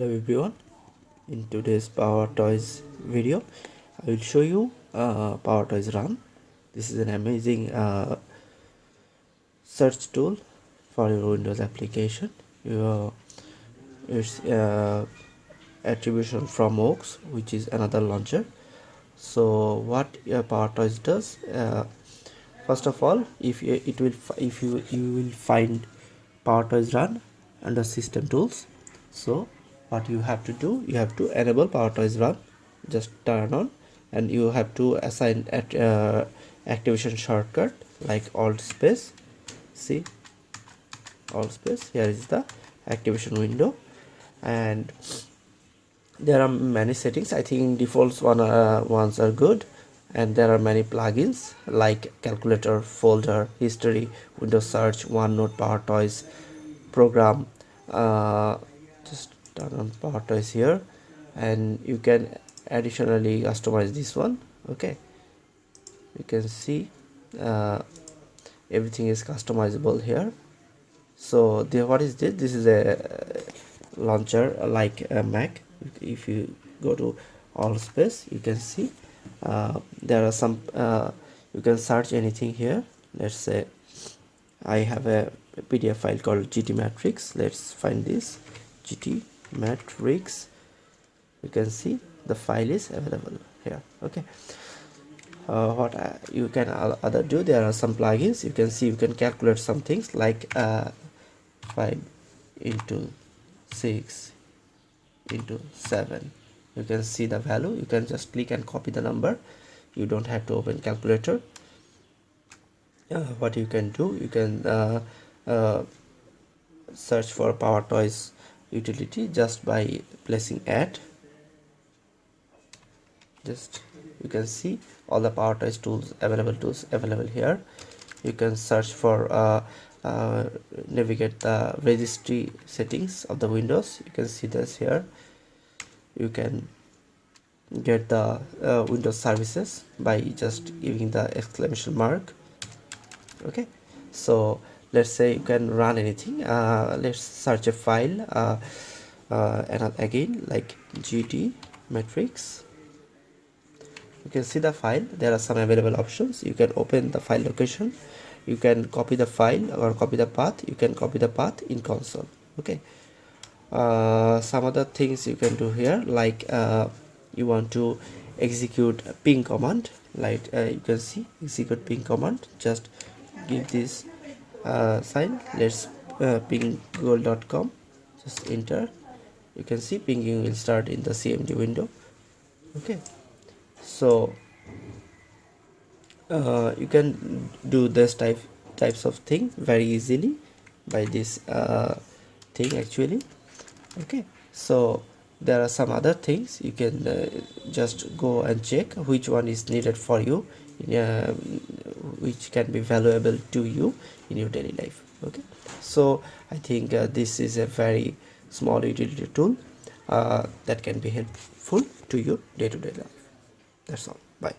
Hello everyone, in today's PowerToys video I will show you PowerToys Run. This is an amazing search tool for your Windows application. It's attribution from Oaks, which is another launcher. So what PowerToys does, first of all, if you will find PowerToys Run under System Tools. So what you have to do, you have to enable PowerToys Run, just turn on, and you have to assign activation shortcut like Alt space. See, Alt space, here is the activation window, and there are many settings. I think defaults ones are good, and there are many plugins like calculator, folder, history, Windows search, OneNote, PowerToys, program. Just turn on PowerToys here, and you can additionally customize this one. Okay, you can see everything is customizable here. So what is this? This is a launcher like a Mac. If you go to all space, you can see there are some you can search anything here. Let's say I have a PDF file called GT Matrix. Let's find this GT Matrix. You can see the file is available here. Okay, what you can other do, there are some plugins. You can see you can calculate some things like 5 into 6 into 7. You can see the value. You can just click and copy the number. You don't have to open calculator. What you can do, you can search for PowerToys utility just by placing add. Just you can see all the PowerToys tools available here. You can search for navigate the registry settings of the Windows. You can see this here. You can get the Windows services by just giving the exclamation mark. Okay, so let's say you can run anything. Let's search a file, and again like GT Matrix. You can see the file. There are some available options. You can open the file location, you can copy the file or copy the path. You can copy the path in console. Okay, some other things you can do here, like you want to execute a ping command, like you can see execute ping command. Just give this sign. Let's ping google.com. Just enter. You can see pinging will start in the CMD window. Okay, so you can do this types of thing very easily by this thing actually. Okay, so there are some other things you can just go and check which one is needed for you, which can be valuable to you in your daily life. Okay, so I think this is a very small utility tool that can be helpful to your day-to-day life. That's all. Bye.